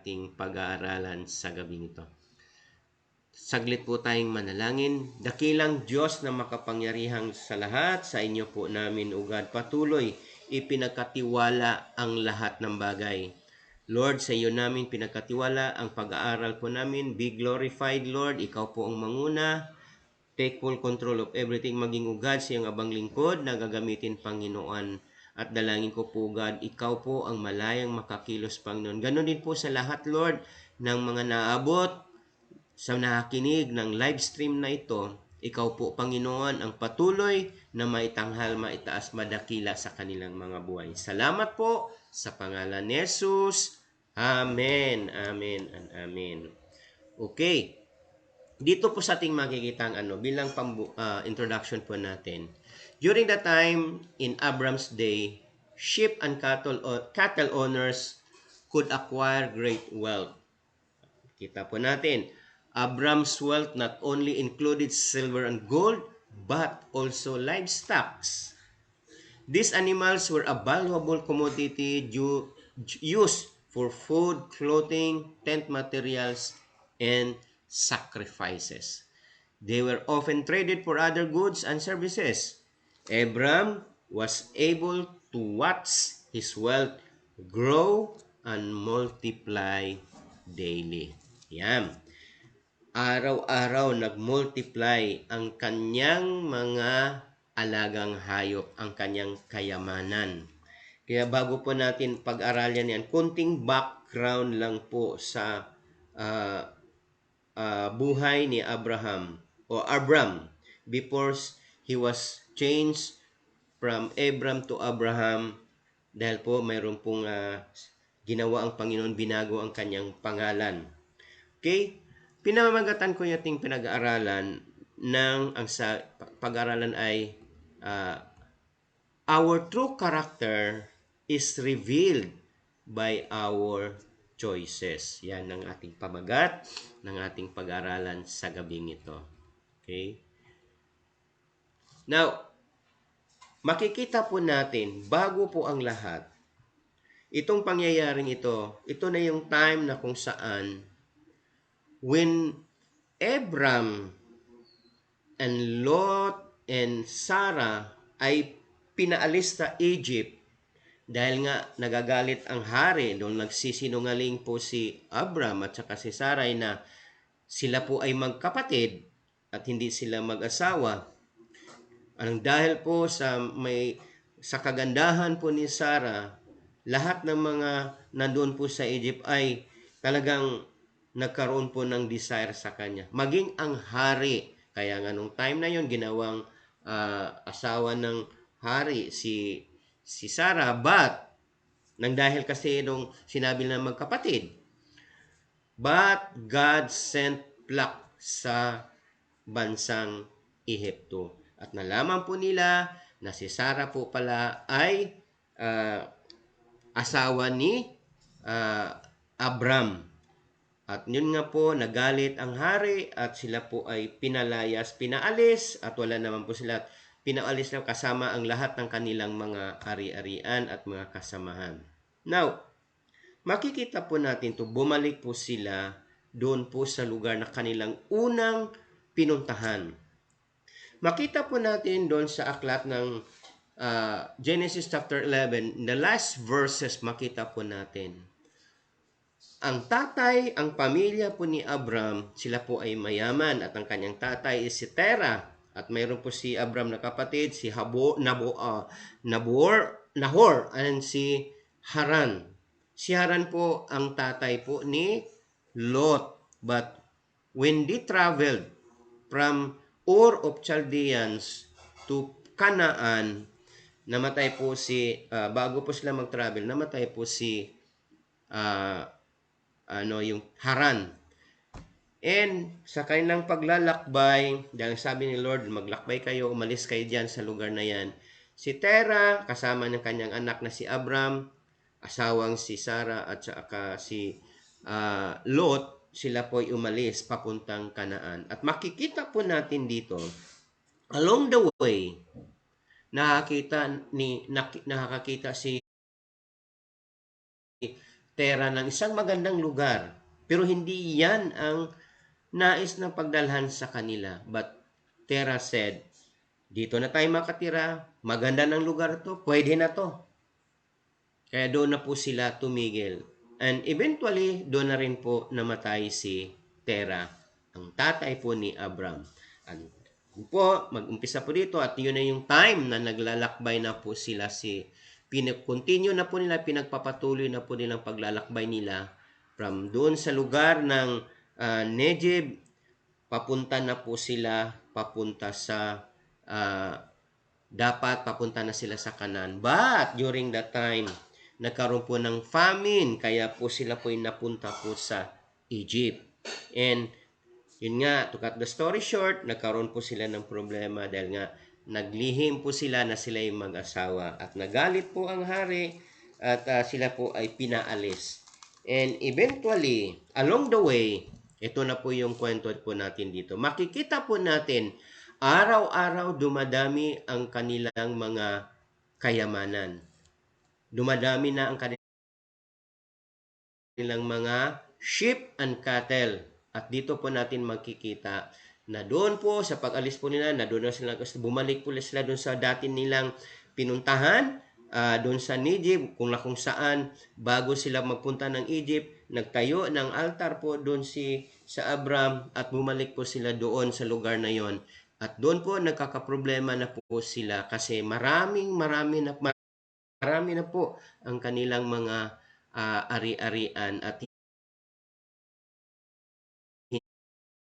ating pag-aaralan sa gabing ito. Saglit po tayong manalangin. Dakilang Diyos na makapangyarihang sa lahat, sa inyo po namin ugad patuloy ipinagkatiwala ang lahat ng bagay. Lord, sa iyo namin pinagkatiwala ang pag-aaral po namin. Be glorified, Lord. Ikaw po ang manguna. Take full control of everything, maging ugad sa iyong abang lingkod na gagamitin, Panginoon. At dalangin ko po, God, ikaw po ang malayang makakilos, Panginoon. Ganon din po sa lahat, Lord, ng mga naabot sa nakikinig ng live stream na ito. Ikaw po, Panginoon, ang patuloy na maitanghal, maitaas, madakila sa kanilang mga buhay. Salamat po sa pangalan ni Jesus. Amen, amen, and amen. Okay. Dito po sa ating makikita ang bilang introduction po natin. During the time in Abram's day, sheep and cattle owners could acquire great wealth. Kita po natin, Abram's wealth not only included silver and gold, but also livestock. These animals were a valuable commodity used for food, clothing, tent materials, and sacrifices. They were often traded for other goods and services. Abram was able to watch his wealth grow and multiply daily. Yan. Araw-araw nag-multiply ang kanyang mga alagang hayop, ang kanyang kayamanan. Kaya bago po natin pag-aralan yan, konting background lang po sa buhay ni Abram before he was changed from Abram to Abraham, dahil po mayroon pong ginawa ang Panginoon, binago ang kanyang pangalan. Okay? Pinamamagatan ko yung ating pinag-aaralan ang sa pag-aaralan ay our true character is revealed by our choices. Yan ang ating pamagat ng ating pag-aaralan sa gabing ito. Okay? Now, makikita po natin, bago po ang lahat, itong pangyayaring ito na yung time na kung saan when Abram and Lot and Sarah ay pinaalis sa Egypt dahil nga nagagalit ang hari, doon nagsisinungaling po si Abram at saka si Sarai na sila po ay magkapatid at hindi sila mag-asawa. Dahil po sa kagandahan po ni Sarah, lahat ng mga nandoon po sa Egypt ay talagang nagkaroon po ng desire sa kanya. Maging ang hari. Kaya nga nung time na yon ginawang asawa ng hari si Sarah. But, nang dahil kasi nung sinabi na magkapatid, but God sent plague sa bansang Ehipto. At nalaman po nila na si Sarah po pala ay asawa ni Abram. At yun nga po, nagalit ang hari at sila po ay pinaalis at wala naman po sila. Pinaalis na kasama ang lahat ng kanilang mga ari-arian at mga kasamahan. Now, makikita po natin to, bumalik po sila doon po sa lugar na kanilang unang pinuntahan. Makita po natin doon sa aklat ng Genesis chapter 11, in the last verses makita po natin. Ang tatay, ang pamilya po ni Abram, sila po ay mayaman at ang kanyang tatay is si Terah. At mayroon po si Abram na kapatid, si Nahor, and si Haran. Si Haran po ang tatay po ni Lot. But when they traveled from Ur of Chaldeans to Canaan, namatay po bago po sila mag-travel, namatay po si yung Haran. And sa kanilang paglalakbay, dahil sabi ni Lord, maglakbay kayo, umalis kayo diyan sa lugar na yan. Si Terah, kasama ng kanyang anak na si Abram, asawang si Sarah at saka si Lot, sila po ay umalis papuntang Canaan. At makikita po natin dito, along the way, nakakita si Tera ng isang magandang lugar. Pero hindi yan ang nais ng pagdalhan sa kanila. But Tera said, dito na tayo makatira, maganda ng lugar to, pwede na to. Kaya doon na po sila tumigil. And eventually, doon na rin po namatay si Tera, ang tatay po ni Abram. And po, mag-umpisa po dito at yun na yung time na naglalakbay na po sila continue na po nila, pinagpapatuloy na po nilang paglalakbay nila from doon sa lugar ng Negev, papunta na po sila papunta sa dapat papunta na sila sa Canaan. But during that time, nagkaroon po ng famine, kaya po sila po napunta po sa Egypt. And yun nga, to cut the story short, nagkaroon po sila ng problema dahil nga naglihim po sila na sila yung mag-asawa. At nagalit po ang hari at sila po ay pinaalis. And eventually, along the way, ito na po yung kwento po natin dito. Makikita po natin, araw-araw dumadami ang kanilang mga kayamanan. Dumadami na ang kanilang mga sheep and cattle. At dito po natin makikita na doon po sa pag-alis po nila, na doon na sila, bumalik po sila doon sa dati nilang pinuntahan, doon sa Egypt, kung saan bago sila magpunta ng Egypt, nagtayo ng altar po doon sa Abram at bumalik po sila doon sa lugar na yon. At doon po nagkakaproblema na po sila kasi marami na po ang kanilang mga ari-arian at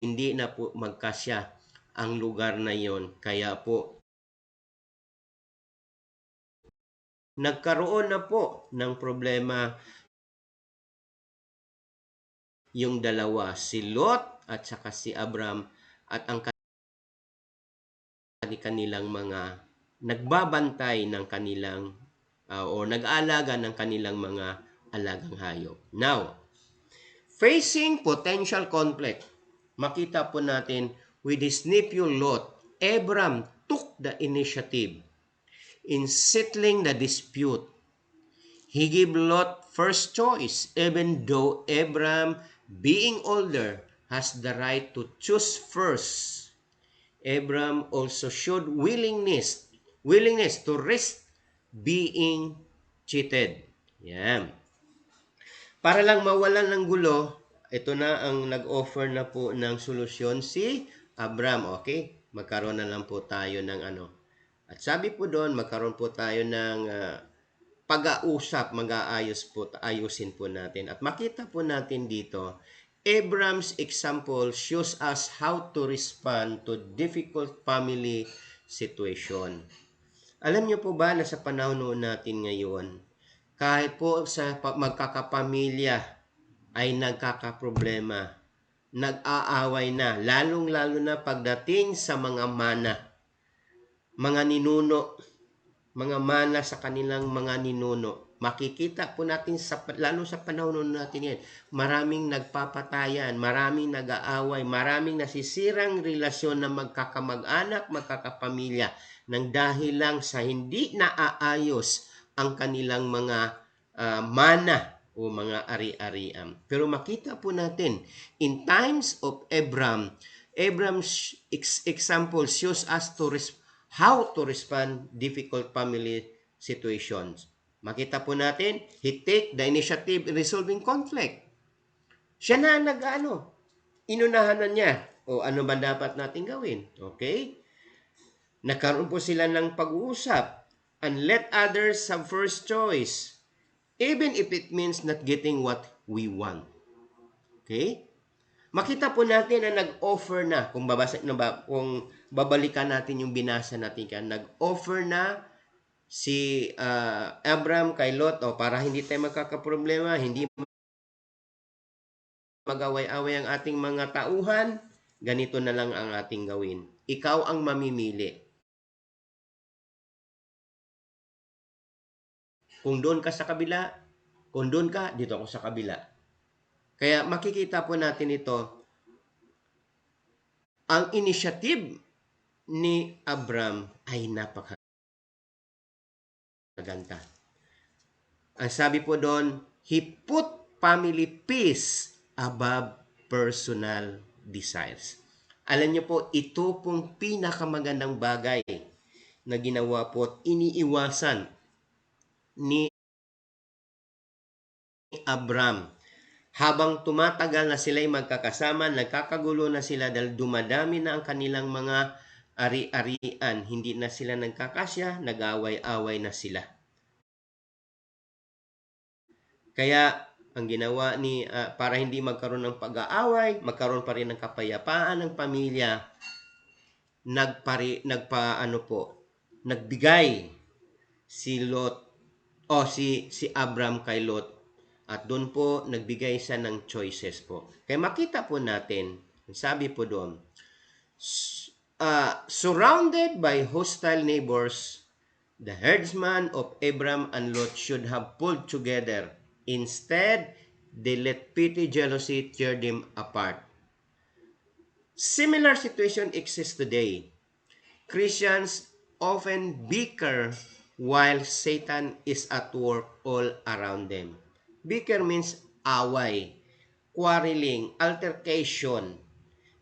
hindi na po magkasya ang lugar na yon. Kaya po, nagkaroon na po ng problema yung dalawa, si Lot at saka si Abram at ang kanilang mga nagbabantay ng kanilang o nag-aalaga ng kanilang mga alagang hayop. Now, facing potential conflict, makita po natin with his nephew Lot, Abram took the initiative in settling the dispute. He gave Lot first choice, even though Abram, being older, has the right to choose first. Abram also showed willingness to risk being cheated. Yan. Para lang mawalan ng gulo, ito na ang nag-offer na po ng solusyon si Abram. Okay? Magkaroon na lang po tayo ng ano. At sabi po doon, magkaroon po tayo ng pag-ausap, ayusin po natin. At makita po natin dito, Abram's example shows us how to respond to difficult family situation. Alam niyo po ba na sa panahon natin ngayon, kahit po sa magkakapamilya ay nagkakaproblema, nag-aaway na, lalong-lalo na pagdating sa mga ninuno, mga mana sa kanilang mga ninuno. Makikita po natin, lalo sa panahon natin yan, maraming nagpapatayan, maraming nag-aaway, maraming nasisirang relasyon na magkakamag-anak, magkakapamilya, nang dahil lang sa hindi naaayos ang kanilang mga mana o mga ari-arian. Pero makita po natin, in times of Abram's example shows us how to respond difficult family situations. Makita po natin, he take the initiative in resolving conflict. Siya na inunahan na niya. O ano ba dapat natin gawin? Okay? Nagkaroon po sila ng pag-uusap. And let others have first choice. Even if it means not getting what we want. Okay? Makita po natin na nag-offer na, kung babalikan natin yung binasa natin kan, nag-offer na si Abram kay Lot, para hindi tayo magkakaproblema, hindi mag-away-away ang ating mga tauhan, ganito na lang ang ating gawin. Ikaw ang mamimili. Kung doon ka sa kabila, kung doon ka, dito ako sa kabila. Kaya makikita po natin ito, ang initiative ni Abram ay napakaganda. Ang sabi po doon, he put family peace above personal desires. Alam niyo po, ito pong pinakamagandang bagay na ginawa po at iniiwasan ni Abram. Habang tumatagal na sila'y magkakasama, nagkakagulo na sila dahil dumadami na ang kanilang mga ari-arian. Hindi na sila nagkakasya, nag-away-away na sila. Kaya ang ginawa ni para hindi magkaroon ng pag-aaway, magkaroon pa rin ng kapayapaan ng pamilya, nagbigay si Lot o si Abram kay Lot. At doon po nagbigay siya ng choices po. Kaya makita po natin, sabi po doon, surrounded by hostile neighbors, the herdsman of Abram and Lot should have pulled together. Instead, they let petty jealousy tear them apart. Similar situation exists today. Christians often bicker while Satan is at work all around them. Bicker means away, quarreling, altercation.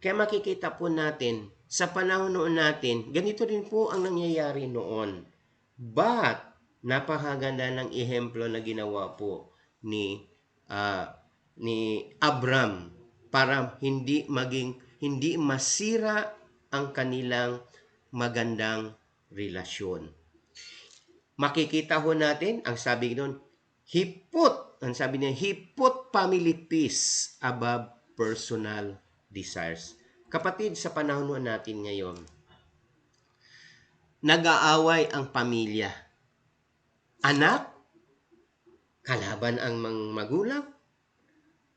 Kaya makikita po natin, sa panahon noon natin, ganito rin po ang nangyayari noon. But, napakaganda ng ehemplo na ginawa po ni Abram para hindi masira ang kanilang magandang relasyon. Makikita ho natin, ang sabi doon, he put family peace above personal desires. Kapatid, sa panahon natin ngayon, nag-aaway ang pamilya. Anak, kalaban ang mga magulang,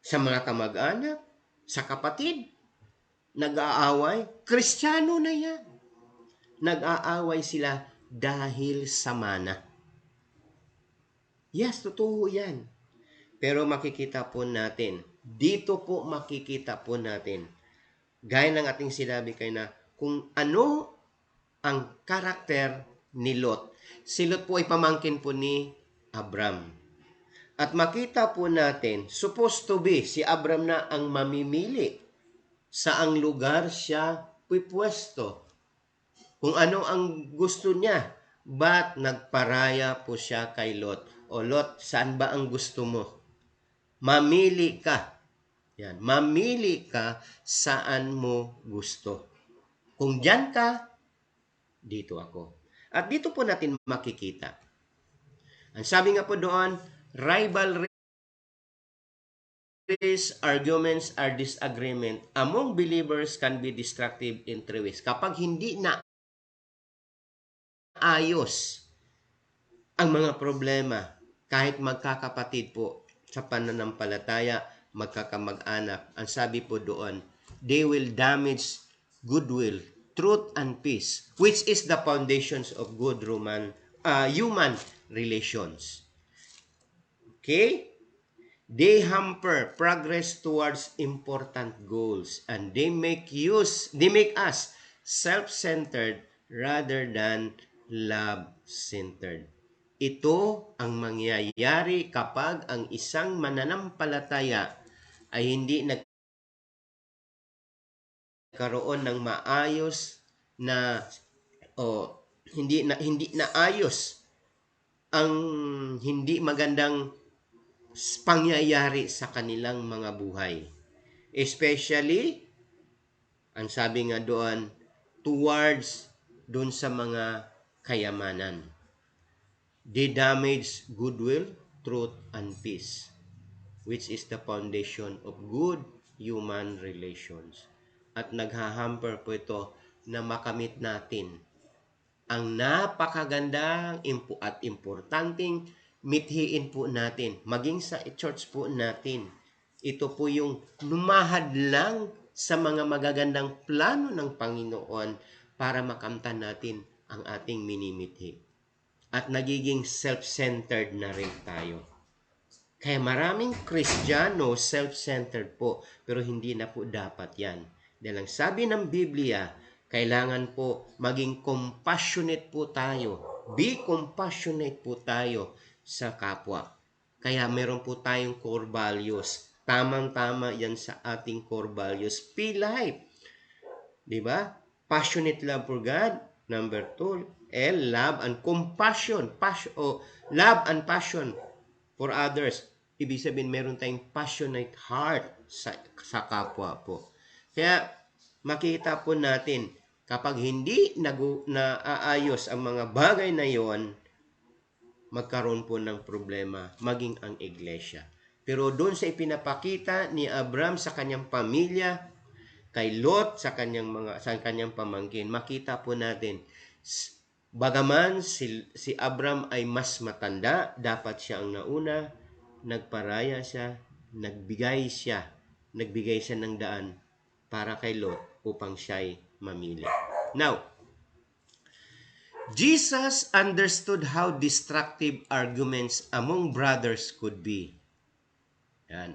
sa mga kamag-anak, sa kapatid, nag-aaway. Kristiyano na yan. Nag-aaway sila dahil sa mana. Yes, totoo yan. Pero makikita po natin, dito po makikita po natin, gaya ng ating sinabi kayo na, kung ano ang karakter ni Lot. Si Lot po ay pamangkin po ni Abram. At makita po natin, supposed to be, si Abram na ang mamimili saang lugar siya pupwesto. Kung ano ang gusto niya, ba't nagparaya po siya kay Lot? O Lot, saan ba ang gusto mo? Mamili ka. Yan, mamili ka saan mo gusto. Kung diyan ka, dito ako. At dito po natin makikita. Ang sabi nga po doon, rivalries, arguments, or disagreement among believers can be destructive in three ways. Kapag hindi na ayos ang mga problema, kahit magkakapatid po sa pananampalataya, magkakamag-anak, ang sabi po doon, they will damage goodwill, truth, and peace, which is the foundations of good human relations. Okay? They hamper progress towards important goals, and they make us self-centered rather than love-centered. Ito ang mangyayari kapag ang isang mananampalataya ay hindi nagkaroon ng maayos na hindi na ayos ang hindi magandang pangyayari sa kanilang mga buhay. Especially, ang sabi nga doon, towards doon sa mga kayamanan. They damage goodwill, truth, and peace, which is the foundation of good human relations. At naghahamper po ito na makamit natin ang napakagandang at importanteng mithiin po natin, maging sa church po natin. Ito po yung lumahad lang sa mga magagandang plano ng Panginoon para makamtan natin ang ating minimithi. At nagiging self-centered na rin tayo. Kaya maraming Kristiyano self-centered po, pero hindi na po dapat yan. Dahil ang sabi ng Biblia, kailangan po maging compassionate po tayo. Be compassionate po tayo sa kapwa. Kaya meron po tayong core values. Tamang-tama yan sa ating core values. P-Life. Di ba? Passionate love for God. Number 2. L, love and compassion. Love and passion for others. Ibig sabihin, meron tayong passionate heart sa kapwa po. Kaya, makita po natin, kapag hindi naaayos ang mga bagay na yon, magkaroon po ng problema, maging ang iglesia. Pero doon sa ipinapakita ni Abraham sa kanyang pamilya, kay Lot sa kanyang pamangkin, makita po natin, bagaman si Abraham ay mas matanda, dapat siya ang nauna, nagparaya siya, nagbigay siya ng daan para kay Lot upang siya'y mamili. Now, Jesus understood how destructive arguments among brothers could be. Yan.